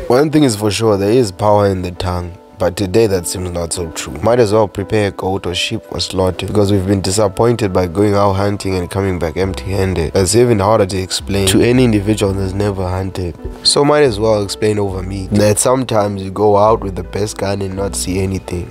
One thing is for sure, there is power in the tongue. But today that seems not so true. Might as well prepare a goat or sheep for slaughter, because we've been disappointed by going out hunting and coming back empty-handed. It's even harder to explain to any individual that's never hunted. So might as well explain over meat that sometimes you go out with the best gun and not see anything.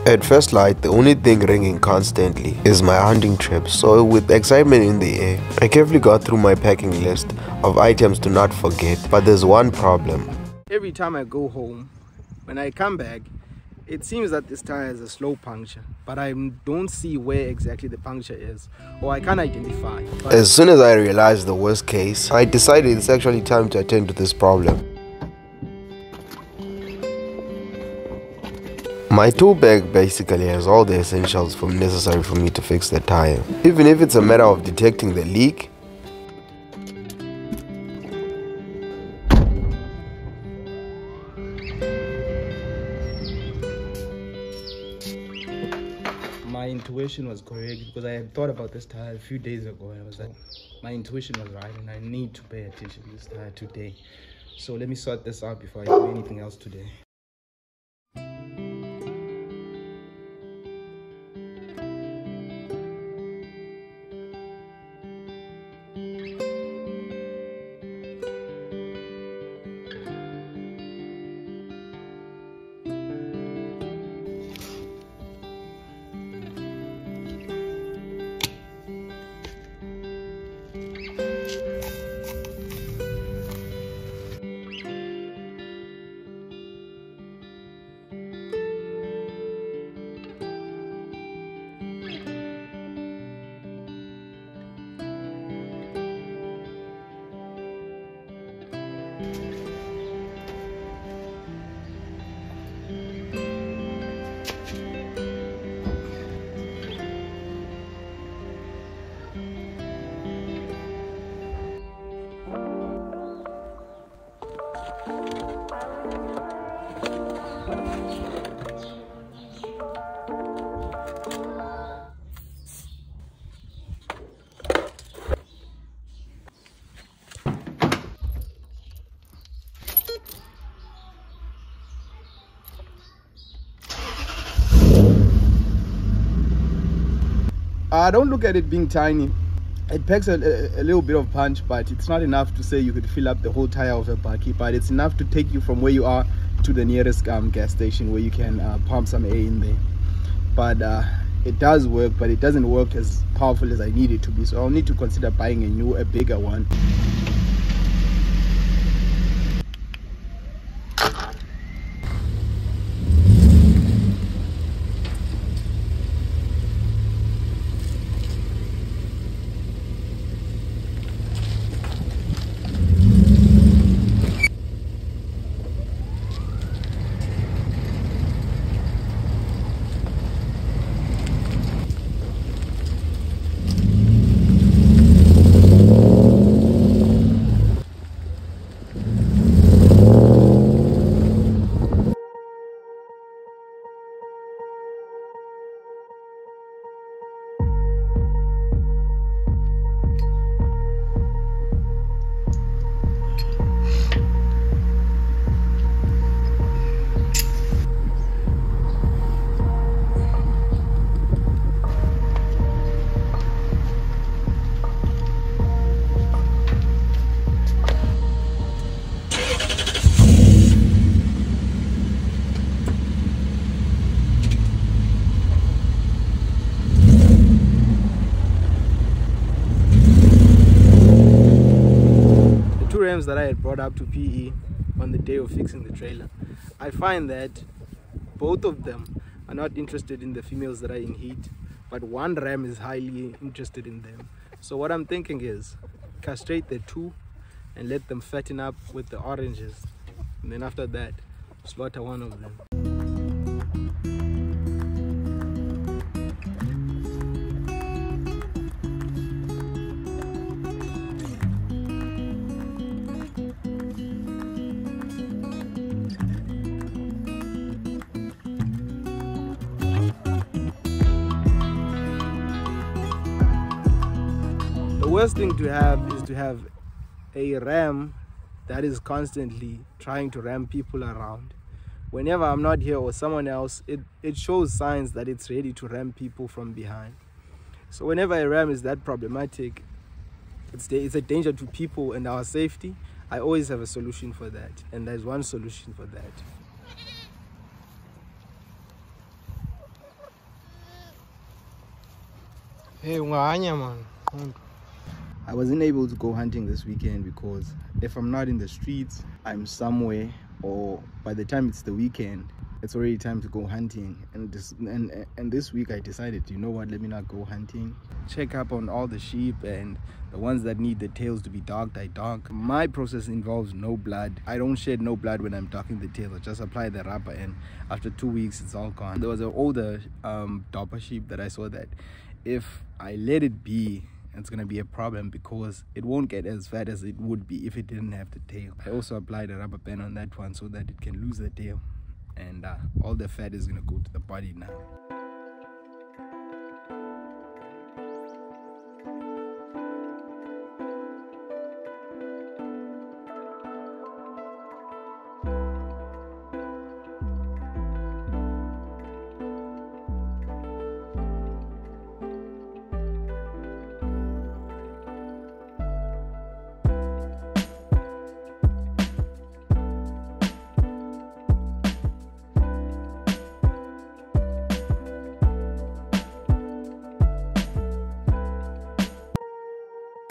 At first light, the only thing ringing constantly is my hunting trip, so with excitement in the air, I carefully got through my packing list of items to not forget, but there's one problem. Every time I go home, when I come back, it seems that this tire has a slow puncture, but I don't see where exactly the puncture is, or I can't identify. As soon as I realized the worst case, I decided it's actually time to attend to this problem. My tool bag basically has all the essentials necessary for me to fix the tire. Even if it's a matter of detecting the leak, my intuition was correct, because I had thought about this tire a few days ago and I was like, my intuition was right and I need to pay attention to this tire today. So let me sort this out before I do anything else today. Don't look at it being tiny. It packs a little bit of punch, but it's not enough to say you could fill up the whole tire of a bakkie, but it's enough to take you from where you are to the nearest gas station where you can pump some air in there. But it does work, but it doesn't work as powerful as I need it to be, so I'll need to consider buying a bigger one. That I had brought up to PE on the day of fixing the trailer, I find that both of them are not interested in the females that are in heat, but one ram is highly interested in them. So what I'm thinking is castrate the two and let them fatten up with the oranges, and then after that slaughter one of them. worst thing to have is to have a ram that is constantly trying to ram people around. Whenever I'm not here or someone else, it shows signs that it's ready to ram people from behind. So whenever a ram is that problematic, it's a danger to people and our safety, I always have a solution for that. And there's one solution for that. Hey, man. I wasn't able to go hunting this weekend because if I'm not in the streets, I'm somewhere, or by the time it's the weekend, it's already time to go hunting. And this week I decided, you know what, let me not go hunting. Check up on all the sheep, and the ones that need the tails to be docked, I dock. My process involves no blood. I don't shed no blood when I'm docking the tails. I just apply the rubber, and after 2 weeks it's all gone. There was an older Dorper sheep that I saw that if I let it be, it's gonna be a problem because it won't get as fat as it would be if it didn't have the tail. I also applied a rubber band on that one so that it can lose the tail, and all the fat is gonna go to the body now.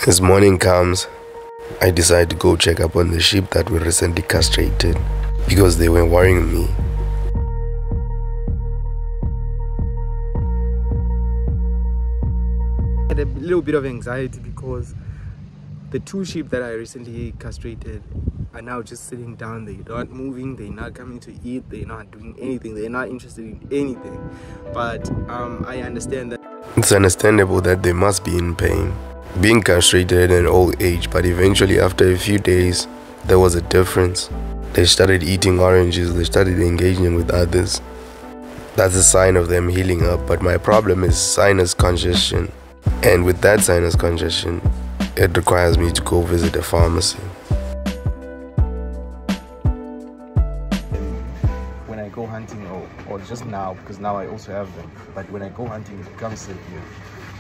As morning comes, I decide to go check up on the sheep that were recently castrated because they were worrying me. I had a little bit of anxiety because the 2 sheep that I recently castrated are now just sitting down. They're not moving, they're not coming to eat, they're not doing anything, they're not interested in anything. But I understand that it's understandable that they must be in pain, being castrated at an old age, but eventually after a few days there was a difference. They started eating oranges, they started engaging with others. That's a sign of them healing up, but my problem is sinus congestion, and with that sinus congestion it requires me to go visit a pharmacy. When I go hunting, or just now, because now I also have them, but when I go hunting it becomes severe.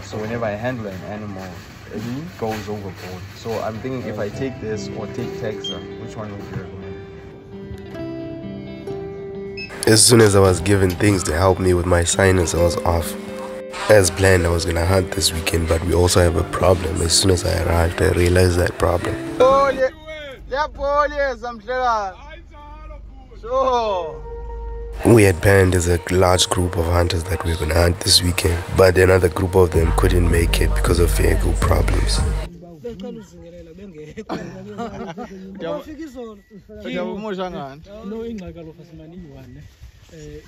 So whenever I handle an animal, it goes overboard. So I'm thinking if I take this or take Texa, which one would you recommend? As soon as I was given things to help me with my sinus, I was off. As planned, I was gonna hunt this weekend, but we also have a problem. As soon as I arrived, I realized that problem. We had planned as a large group of hunters that we were gonna hunt this weekend, but another group of them couldn't make it because of vehicle problems.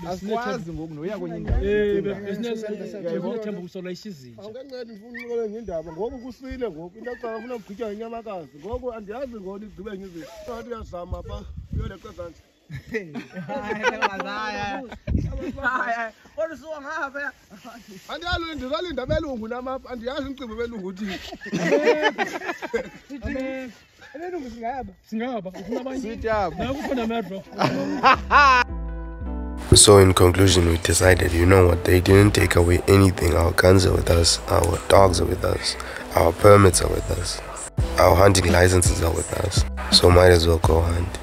asikwazi ngoku noya kwenye besinethemba ukusola isizinja awukancedi ufuna ukole ngendaba ngoku kusile ngoku into aqala ufuna ukugqitya inyamakazi ngoku andiyazi ngoku igqibe ngizi ngathi uyazama pha uyoleqa kanti andiyazi ndizalinda abelungu namapha andiyazi umcimbi belungu uthini abelungu singaba ufuna abanye nakukhona medro. So in conclusion, we decided, you know what, they didn't take away anything. Our guns are with us, our dogs are with us, our permits are with us, our hunting licenses are with us, so might as well go hunt.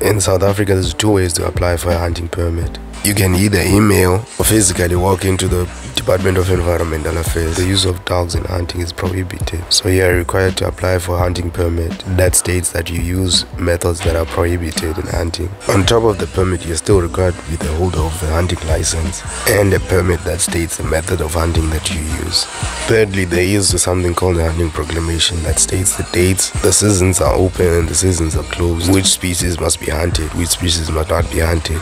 In South Africa, there's 2 ways to apply for a hunting permit. You can either email or physically walk into the Department of Environmental Affairs. The use of dogs in hunting is prohibited. So you are required to apply for a hunting permit that states that you use methods that are prohibited in hunting. On top of the permit, you're still required to be the holder of a hunting license and a permit that states the method of hunting that you use. Thirdly, there is something called the hunting proclamation that states the dates, the seasons are open and the seasons are closed, which species must be hunted, which species must not be hunted.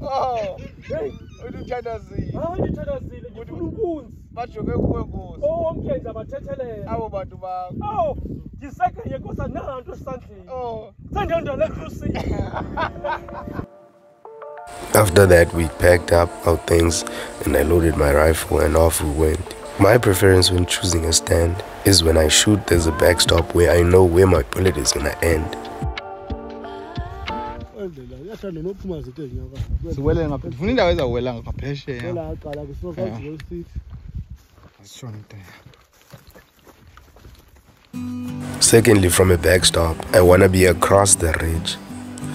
Oh, hey, uduthandazile. Uduthandazile. Ngifuna ubunzi. Bajoke Oh, umkenza bathethelele. Abo bantu ba. Oh, diseke yekosa nanto esandleni. Oh. Sandonda lekrusi. After that, we packed up our things and I loaded my rifle and off we went. My preference when choosing a stand is when I shoot, there's a backstop where I know where my bullet is gonna end. Secondly, from a backstop, I wanna be across the ridge,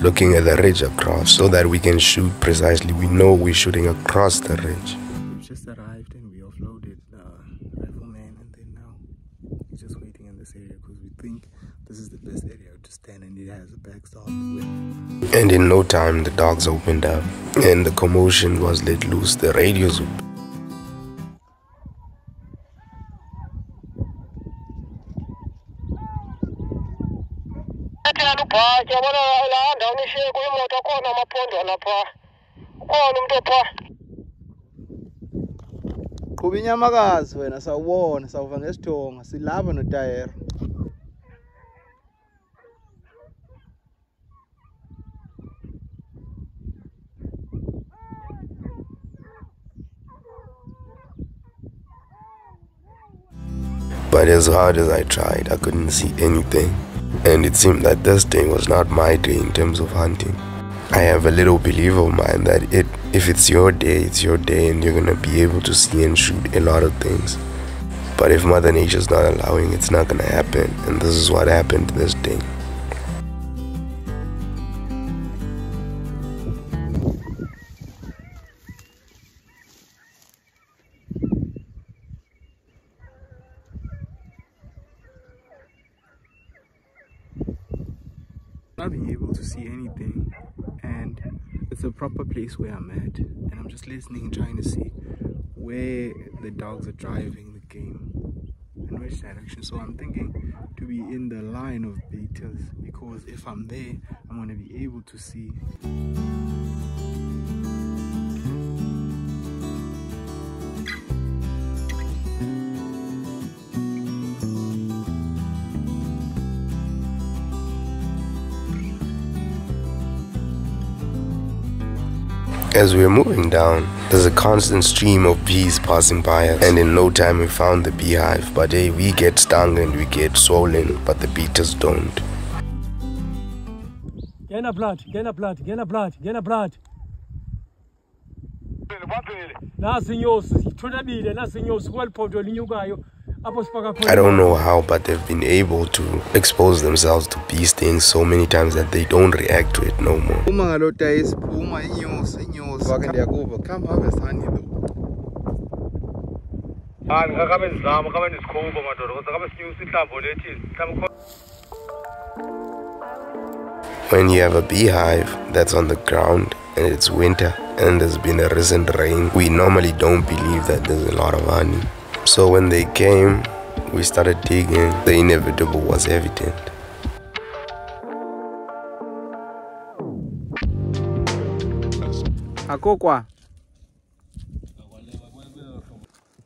looking at the ridge across so that we can shoot precisely. We know we're shooting across the ridge. We've just arrived and we offloaded the rifleman, and then now we're just waiting in this area because we think this is the best area to stand and it has a backstop. And in no time the dogs opened up and the commotion was let loose. The radios Kuba inyamakazi wena sawubona sawuva ngesithonga silapha notayera. But as hard as I tried, I couldn't see anything. And it seemed that this day was not my day in terms of hunting. I have a little belief of mine that if it's your day and you're gonna be able to see and shoot a lot of things. But if Mother Nature's not allowing, it's not gonna happen. And this is what happened this day. Not being able to see anything, and it's a proper place where I'm at, and I'm just listening, trying to see where the dogs are driving the game and which direction. So I'm thinking to be in the line of beaters, because if I'm there I'm going to be able to see. As we were moving down, there's a constant stream of bees passing by us, and in no time we found the beehive. But hey, we get stung and we get swollen, but the beaters don't. Get a blood. I don't know how, but they've been able to expose themselves to bee stings so many times that they don't react to it no more. Come harvest honey though. When you have a beehive that's on the ground and it's winter and there's been a recent rain, we normally don't believe that there's a lot of honey. So when they came, we started digging. The inevitable was evident. Akokwa.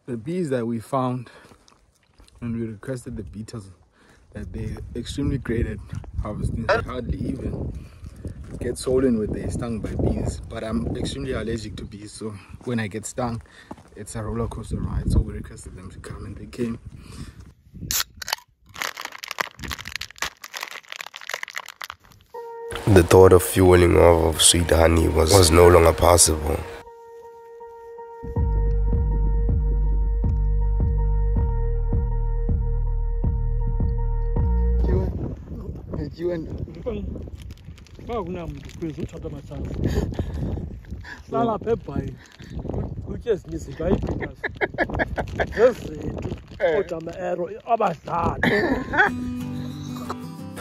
The bees that we found, and we requested the beaters that they're extremely great at harvesting. They hardly even get swollen when they're stung by bees. But I'm extremely allergic to bees, so when I get stung, it's a roller coaster ride. So we requested them to come, and they came. The thought of fueling off of sweet honey was no longer possible.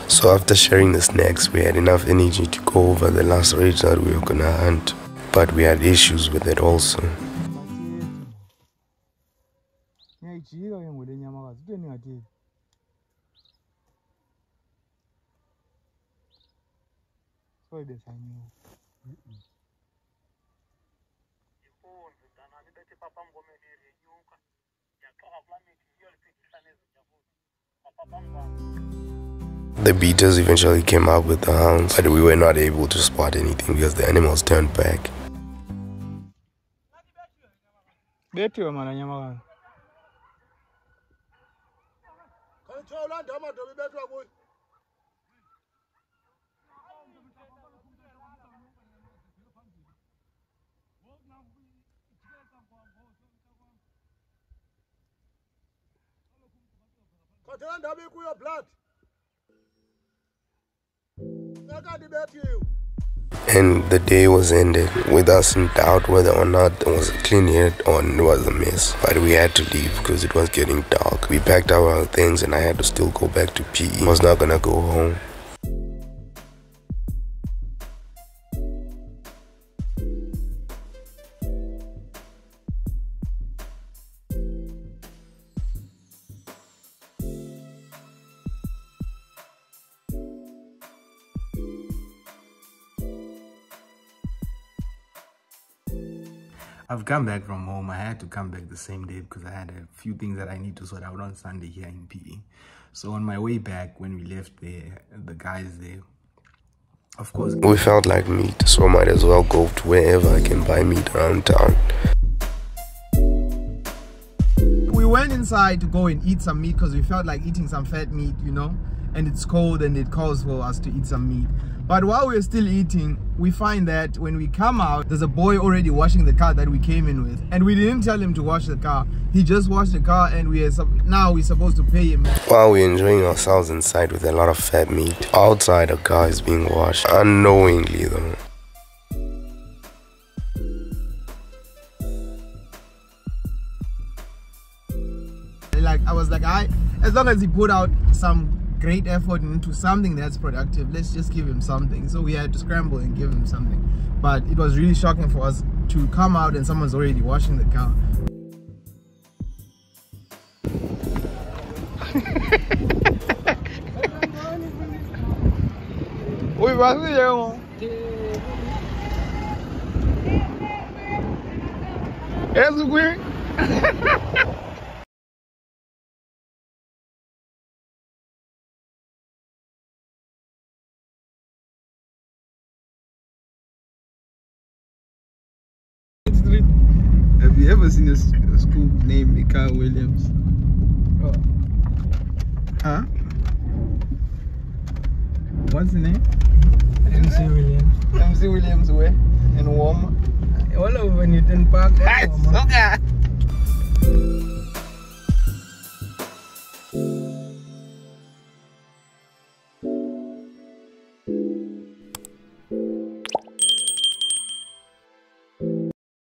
So after sharing the snacks, we had enough energy to go over the last ridge that we were gonna hunt, but we had issues with it also. The beaters eventually came out with the hounds, but we were not able to spot anything because the animals turned back. And the day was ended with us in doubt whether or not there was a clean hit or it was a miss. But we had to leave because it was getting dark. We packed up our things and I had to still go back to PE. I was not gonna go home. I've come back from home. I had to come back the same day because I had a few things that I need to sort out on Sunday here in PE. So on my way back, when we left there, the guys there, of course, we felt like meat, so might as well go to wherever I can buy meat around town. We went inside to go and eat some meat because we felt like eating some fat meat, you know, and it's cold and it calls for us to eat some meat. But while we're still eating, we find that when we come out, there's a boy already washing the car that we came in with. And we didn't tell him to wash the car. He just washed the car and now we're supposed to pay him. While we're enjoying ourselves inside with a lot of fat meat, outside a car is being washed, unknowingly though. Like, I was like, as long as he put out some great effort into something that's productive, let's just give him something. So we had to scramble and give him something. But it was really shocking for us to come out and someone's already washing the car. Have you ever seen a school named Mika Williams? Oh. Huh? What's the name? MC Williams. MC Williams where? In Warm. All over Newton Park. Okay.